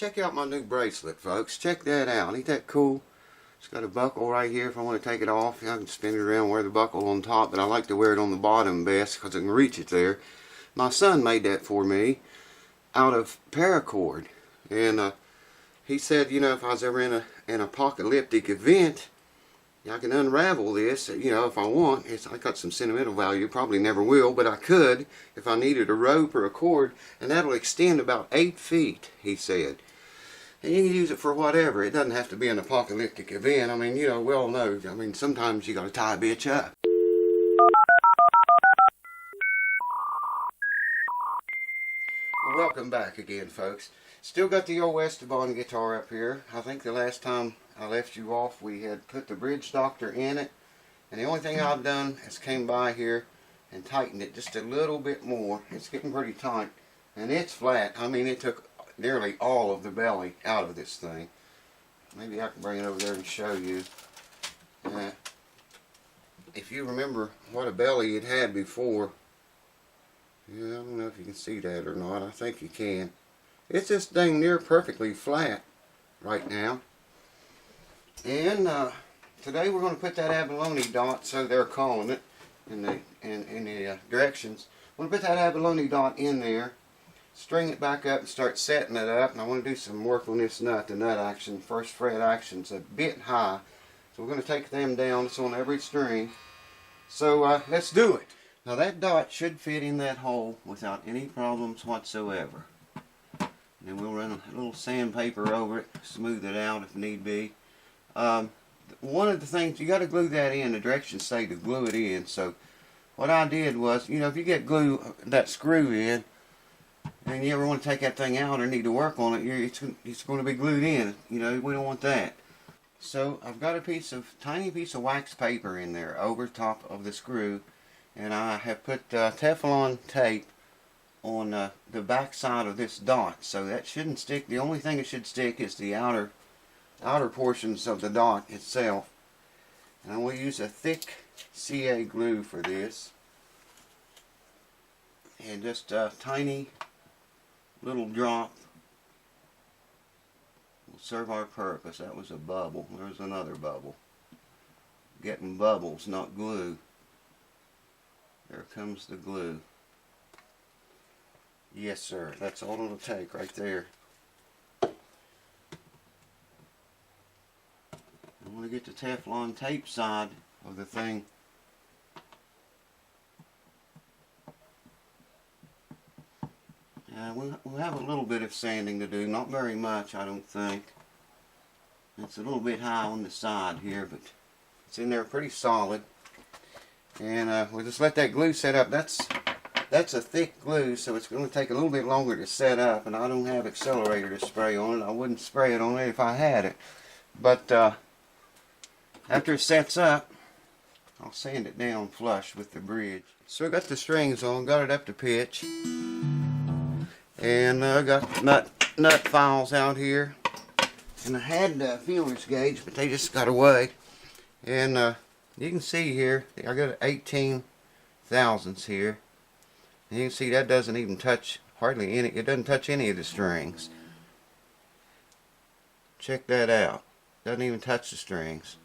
Check out my new bracelet, folks. Check that out. Ain't that cool? It's got a buckle right here if I want to take it off. I can spin it around, wear the buckle on top, but I like to wear it on the bottom best because I can reach it there. My son made that for me out of paracord. And he said, you know, if I was ever in an apocalyptic event, I can unravel this, you know, if I want. I got some sentimental value, probably never will, but I could if I needed a rope or a cord, and that'll extend about 8 feet, he said. And you can use it for whatever. It doesn't have to be an apocalyptic event. I mean, you know, we all know, I mean, sometimes you got to tie a bitch up. Well, welcome back again, folks. Still got the old Esteban guitar up here. I think the last time I left you off, we had put the bridge doctor in it, and the only thing I've done is came by here and tightened it just a little bit more. It's getting pretty tight, and it's flat. I mean, it took nearly all of the belly out of this thing. Maybe I can bring it over there and show you. If you remember what a belly it had before, yeah, I don't know if you can see that or not. I think you can. It's just dang near perfectly flat right now. And today we're going to put that abalone dot, so they're calling it in the directions. I'm going to put that abalone dot in there, string it back up and start setting it up. And I want to do some work on this nut. The nut action, first fret action's a bit high, so we're going to take them down. It's on every string. So let's do it. Now that dot should fit in that hole without any problems whatsoever. And then we'll run a little sandpaper over it, smooth it out if need be. One of the things, you got to glue that in. The directions say to glue it in. So what I did was, you know, if you get glue, that screw in, and you ever want to take that thing out or need to work on it, it's going to be glued in. You know, we don't want that. So I've got a tiny piece of wax paper in there over top of the screw, and I have put Teflon tape on the back side of this dot, so that shouldn't stick. The only thing that should stick is the outer portions of the dot itself. And I'm going to use a thick CA glue for this, and just a tiny little drop will serve our purpose. That was a bubble. There's another bubble. Getting bubbles, not glue. There comes the glue. Yes, sir. That's all it'll take right there. I want to get the Teflon tape side of the thing. We'll have a little bit of sanding to do. Not very much, I don't think. It's a little bit high on the side here, but it's in there pretty solid. And we'll just let that glue set up. That's a thick glue, so it's going to take a little bit longer to set up, and I don't have accelerator to spray on it. I wouldn't spray it on it if I had it. But after it sets up, I'll sand it down flush with the bridge. So I got the strings on, got it up to pitch, and I got nut files out here. And I had feelers gauge, but they just got away. And you can see here, I got 18 thousandths here. And you can see that doesn't even touch hardly any, it doesn't touch any of the strings. Check that out. Doesn't even touch the strings.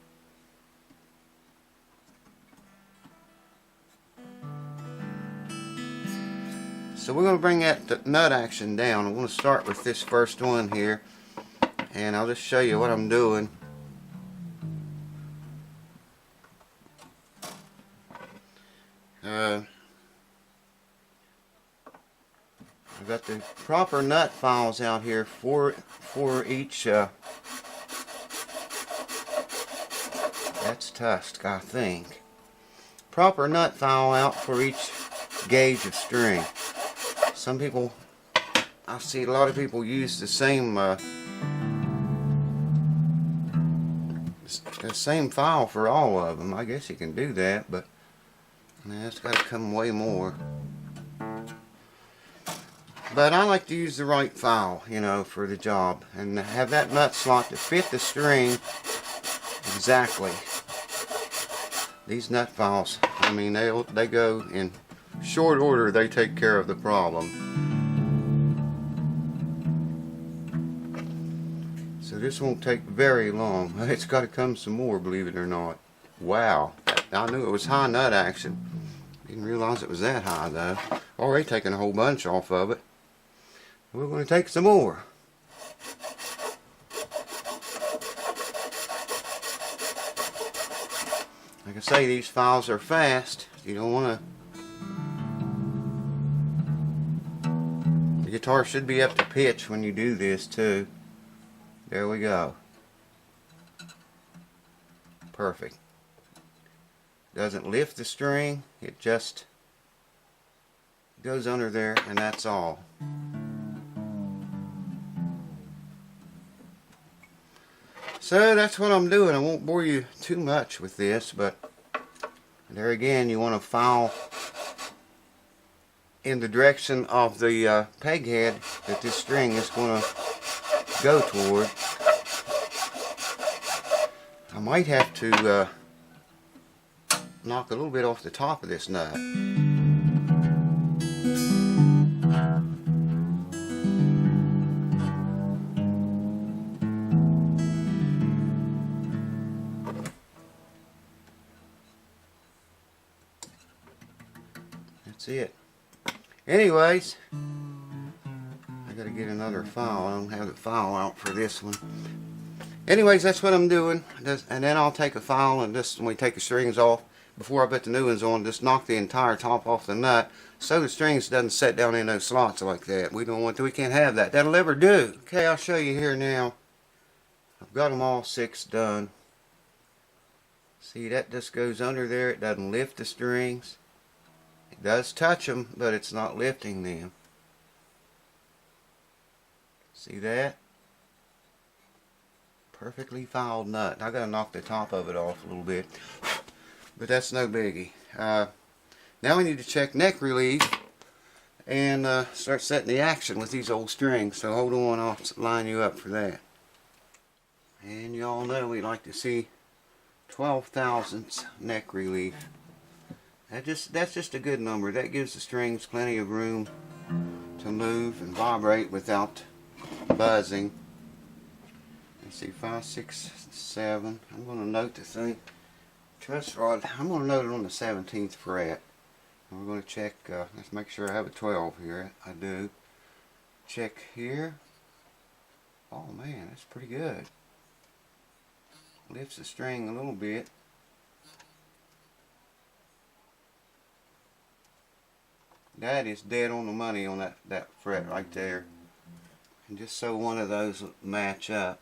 So we're going to bring that nut action down. I'm going to start with this first one here, and I'll just show you what I'm doing. I've got the proper nut files out here for each. That's tusk, I think. Proper nut file out for each gauge of string. Some people, I see a lot of people use the same file for all of them. I guess you can do that, but it's got to come way more. But I like to use the right file, you know, for the job, and have that nut slot to fit the string exactly. These nut files, I mean, they go in short order. They take care of the problem. So this won't take very long. It's got to come some more, believe it or not. Wow. I knew it was high nut action. Didn't realize it was that high though. Already taken a whole bunch off of it. We're going to take some more. Like I say, these files are fast. You don't want to... The guitar should be up to pitch when you do this too. There we go. Perfect. Doesn't lift the string, it just goes under there, and that's all. So that's what I'm doing. I won't bore you too much with this, but there again, you want to file in the direction of the peg head that this string is going to go toward. I might have to knock a little bit off the top of this nut. That's it. Anyways, I gotta get another file. I don't have the file out for this one. Anyways, that's what I'm doing. And then I'll take a file and just, when we take the strings off, before I put the new ones on, just knock the entire top off the nut so the strings doesn't set down in those slots like that. We can't have that. That'll never do. Okay, I'll show you here now. I've got them all 6 done. See, that just goes under there. It doesn't lift the strings. It does touch them, but it's not lifting them. See that? Perfectly filed nut. I gotta knock the top of it off a little bit, but that's no biggie. Now we need to check neck relief and start setting the action with these old strings. So hold on, I'll line you up for that. And y'all know we like to see 12 thousandths neck relief. That's just a good number. That gives the strings plenty of room to move and vibrate without buzzing. Let's see, 5, 6, 7. I'm going to note the thing. Truss rod, I'm going to note it on the 17th fret. And we're going to check, let's make sure I have a 12 here. I do. Check here. Oh man, that's pretty good. Lifts the string a little bit. That is dead on the money on that fret right there. And just so one of those will match up.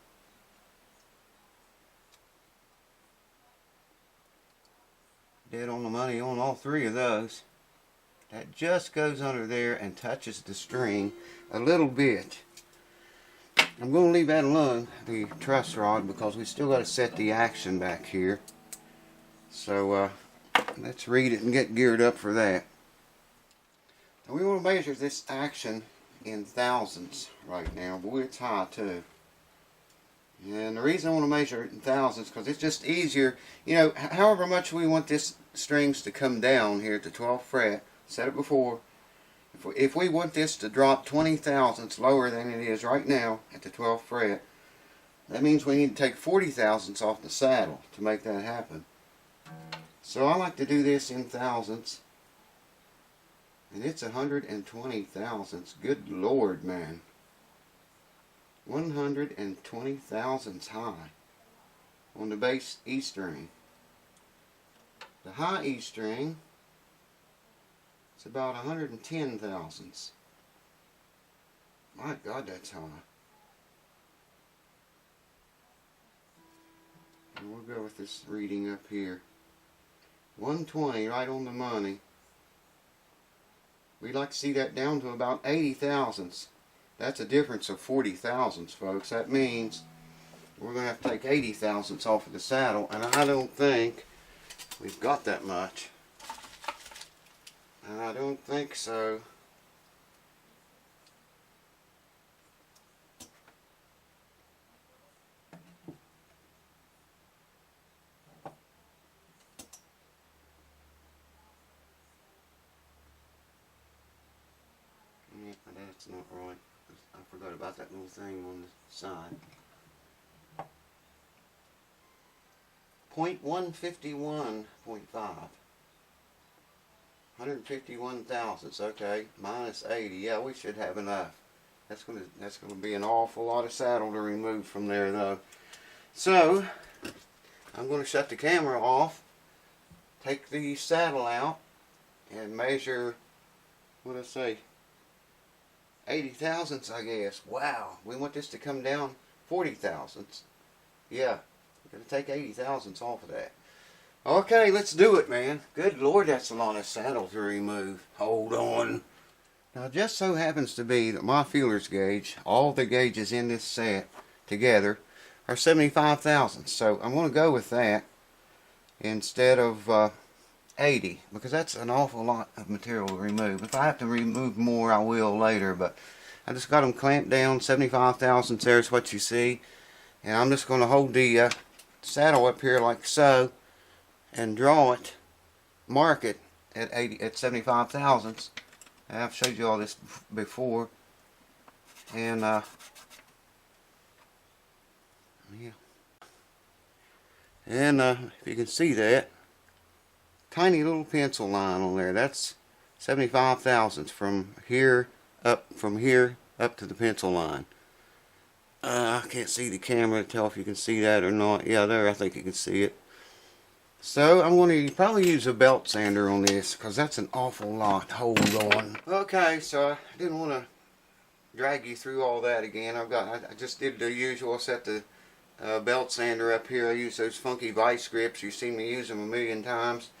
Dead on the money on all 3 of those. That just goes under there and touches the string a little bit. I'm going to leave that alone, the truss rod, because we still got to set the action back here. So let's read it and get geared up for that. Now we want to measure this action in thousandths right now. Boy, it's high too. And the reason I want to measure it in thousandths because it's just easier. You know, however much we want this strings to come down here at the 12th fret, said it before, if we want this to drop 20 thousandths lower than it is right now at the 12th fret, that means we need to take 40 thousandths off the saddle to make that happen. So I like to do this in thousandths. And it's 120 thousandths. Good Lord, man. 120 thousandths high on the bass E string. The high E string is about 110 thousandths. My God, that's high. And we'll go with this reading up here. 120, right on the money. We'd like to see that down to about 80 thousandths. That's a difference of 40 thousandths, folks. That means we're going to have to take 80 thousandths off of the saddle, and I don't think we've got that much. I don't think so. Yeah, that's not right. I forgot about that little thing on the side. .151.5. 151 thousandths. Okay, minus 80. Yeah, we should have enough. That's gonna be an awful lot of saddle to remove from there, though. So I'm going to shut the camera off, take the saddle out, and measure, what did I say, 80 thousandths, I guess. Wow, we want this to come down 40 thousandths. Yeah, we're going to take 80 thousandths off of that. Okay, let's do it, man. Good Lord, that's a lot of saddle to remove. Hold on. Now, it just so happens to be that my feelers gauge, all the gauges in this set together, are 75 thousandths. So I'm going to go with that instead of 80, because that's an awful lot of material to remove. If I have to remove more, I will later, but I just got them clamped down. 75 thousandths, there's what you see. And I'm just going to hold the saddle up here like so and draw it, mark it at 75 thousandths. I've showed you all this before. And yeah. And if you can see that tiny little pencil line on there, that's 75 thousandths from here up to the pencil line. I can't see the camera to tell if you can see that or not. Yeah, there, I think you can see it. So I'm going to probably use a belt sander on this, because that's an awful lot. Hold on. Okay, so I didn't want to drag you through all that again. I just did the usual. Set the belt sander up here. I use those funky vice grips. You've seen me use them a million times.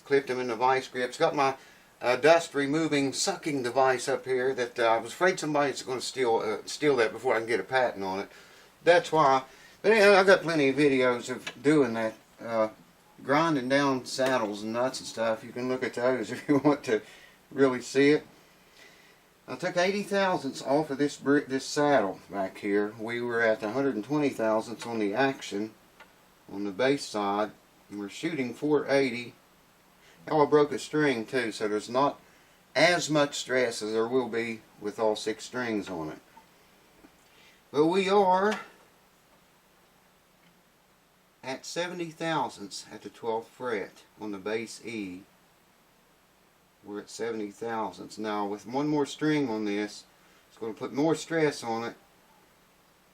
Clipped them in the vice grips. Got my dust removing sucking device up here that I was afraid somebody's going to steal that before I can get a patent on it. That's why. But anyway, I've got plenty of videos of doing that. Grinding down saddles and nuts and stuff. You can look at those if you want to really see it. I took 80 thousandths off of this saddle back here. We were at 120 thousandths on the action on the base side, and we're shooting 480. Now I broke a string too, so there's not as much stress as there will be with all 6 strings on it. But we are at 70 thousandths at the 12th fret on the base E. We're at 70 thousandths. Now with one more string on this, it's going to put more stress on it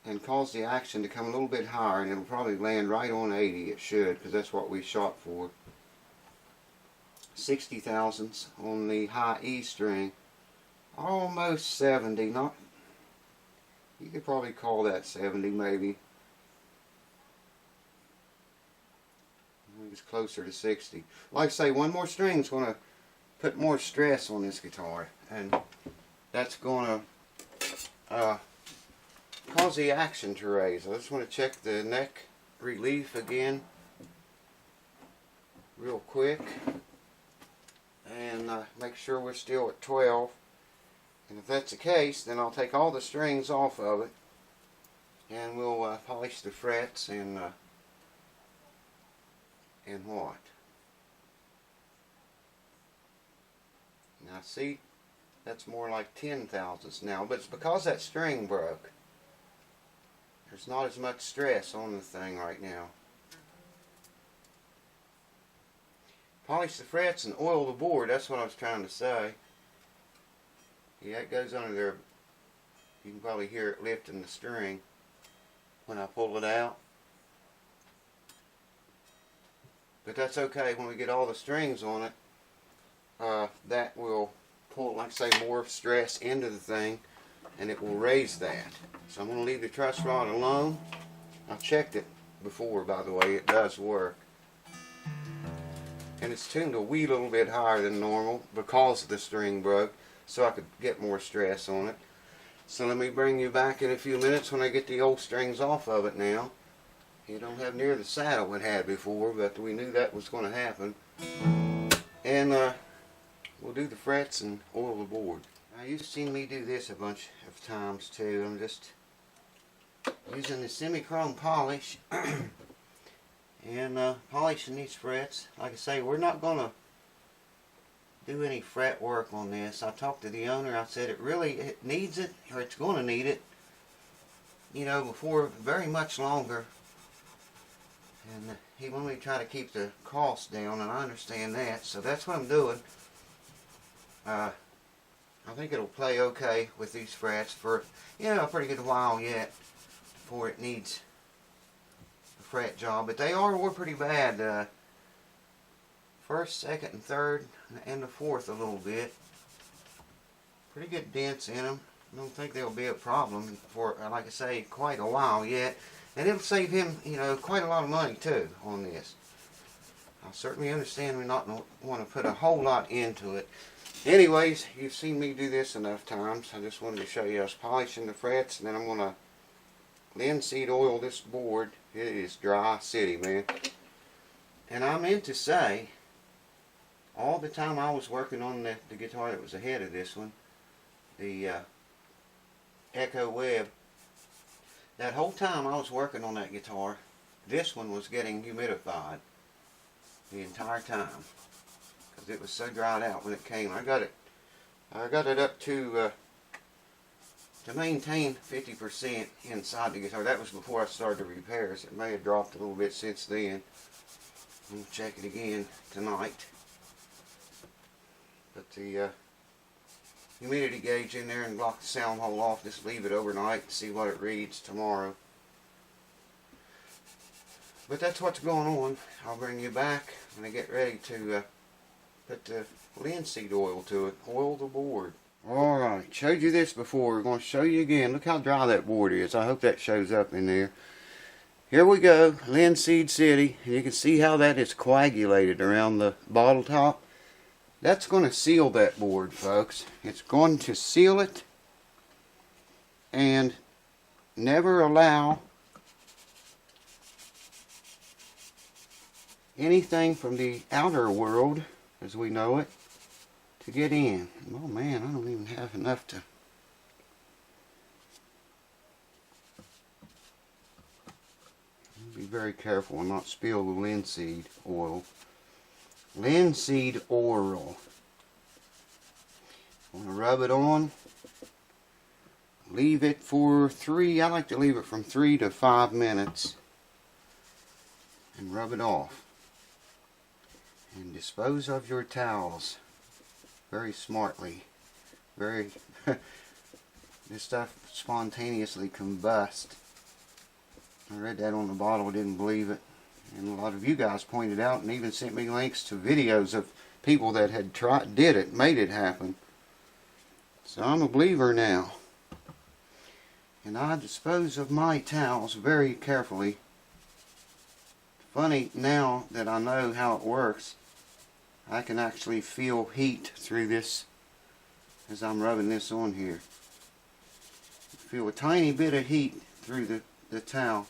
and cause the action to come a little bit higher, and it'll probably land right on 80. It should, because that's what we shot for. 60 thousandths on the high E string. Almost 70. Not, you could probably call that 70 maybe. I think it's closer to 60. Like I say, one more string is going to put more stress on this guitar, and that's going to cause the action to raise. I just want to check the neck relief again real quick and make sure we're still at 12. And if that's the case, then I'll take all the strings off of it and we'll polish the frets and what? Now see, that's more like 10 thousandths now, but it's because that string broke. There's not as much stress on the thing right now. Polish the frets and oil the board, that's what I was trying to say. Yeah, it goes under there. You can probably hear it lifting the string when I pull it out. But that's okay. When we get all the strings on it, that will pull, like I say, more stress into the thing, and it will raise that. So I'm going to leave the truss rod alone. I've checked it before, by the way. It does work. And it's tuned a wee little bit higher than normal because the string broke, so I could get more stress on it. So let me bring you back in a few minutes when I get the old strings off of it now. You don't have near the saddle it had before, but we knew that was going to happen. And we'll do the frets and oil the board. Now you've seen me do this a bunch of times too. I'm just using the semi-chrome polish and polishing these frets. Like I say, we're not going to do any fret work on this. I talked to the owner. I said it needs it, or it's going to need it, you know, before very much longer. And he wanted me to try to keep the cost down, and I understand that, so that's what I'm doing. I think it'll play okay with these frets for, you know, a pretty good while yet before it needs a fret job. But they were pretty bad. First, second, and third, and the fourth a little bit. Pretty good dents in them. I don't think they'll be a problem for, like I say, quite a while yet. And it'll save him, you know, quite a lot of money too on this. I certainly understand we not want to put a whole lot into it. Anyways, you've seen me do this enough times. I just wanted to show you I was polishing the frets, and then I'm going to linseed oil this board. It is dry city, man. And I meant to say, all the time I was working on the guitar that was ahead of this one, the Echo Web, that whole time I was working on that guitar, this one was getting humidified the entire time, because it was so dried out when it came. I got it up to maintain 50% inside the guitar. That was before I started the repairs. It may have dropped a little bit since then. I'm going to check it again tonight. But the humidity gauge in there and block the sound hole off. Just leave it overnight and see what it reads tomorrow. But that's what's going on. I'll bring you back when I get ready to put the linseed oil to it. Oil the board. Alright, showed you this before. We're going to show you again. Look how dry that board is. I hope that shows up in there. Here we go, Linseed City. You can see how that is coagulated around the bottle top. That's going to seal that board, folks. It's going to seal it and never allow anything from the outer world, as we know it, to get in. Oh man, I don't even have enough to... Be very careful and not spill the linseed oil. Linseed oil. I'm going to rub it on. Leave it for I like to leave it from 3 to 5 minutes. And rub it off. And dispose of your towels very smartly. This stuff spontaneously combusts. I read that on the bottle, didn't believe it. And a lot of you guys pointed out and even sent me links to videos of people that had did it, made it happen. So I'm a believer now. And I dispose of my towels very carefully. Funny, now that I know how it works, I can actually feel heat through this as I'm rubbing this on here. Feel a tiny bit of heat through the towel.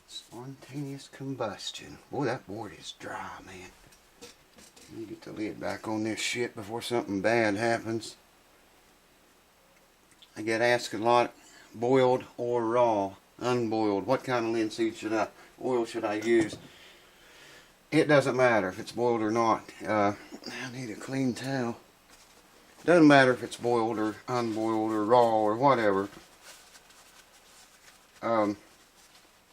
Spontaneous combustion. Boy, that board is dry, man. Let me get the lid back on this shit before something bad happens. I get asked a lot, boiled or raw, unboiled. What kind of linseed oil should I use? It doesn't matter if it's boiled or not. I need a clean towel. Doesn't matter if it's boiled or unboiled or raw or whatever.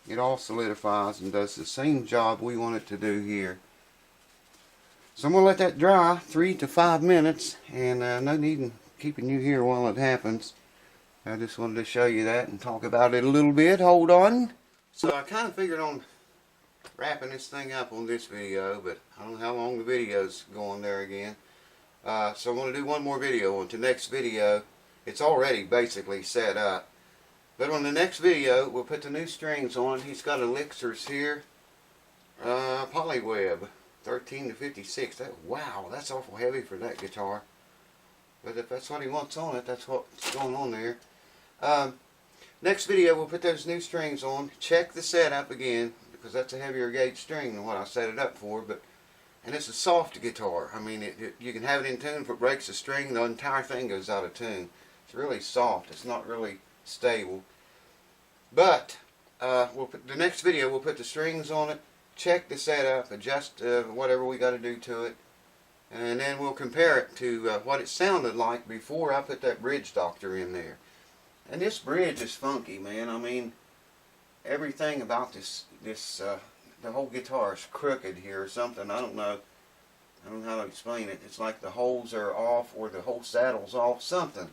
It all solidifies and does the same job we want it to do here. So I'm going to let that dry 3 to 5 minutes, and no need in keeping you here while it happens. I just wanted to show you that and talk about it a little bit. Hold on. So I kind of figured on wrapping this thing up on this video, but I don't know how long the video's going there again. So I'm going to do one more video. On the next video, it's already basically set up. But on the next video, we'll put the new strings on. He's got elixirs here. Polyweb, 13 to 56. Wow, that's awful heavy for that guitar. But if that's what he wants on it, that's what's going on there. Next video, we'll put those new strings on. Check the setup again, because that's a heavier gauge string than what I set it up for. And it's a soft guitar. I mean, you can have it in tune. If it breaks a string, the entire thing goes out of tune. It's really soft. It's not really stable. But the next video, we'll put the strings on it, check the setup, adjust whatever we got to do to it, and then we'll compare it to what it sounded like before I put that bridge doctor in there. And this bridge is funky, man. I mean, everything about the whole guitar is crooked here or something. I don't know. I don't know how to explain it. It's like the holes are off or the whole saddle's off, something.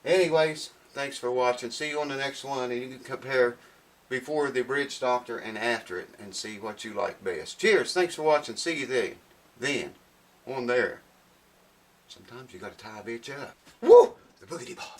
Anyways, thanks for watching. See you on the next one, and you can compare before the bridge doctor and after it and see what you like best. Cheers. Thanks for watching. See you then on there. Sometimes you got to tie a bitch up. Woo! The boogity bop.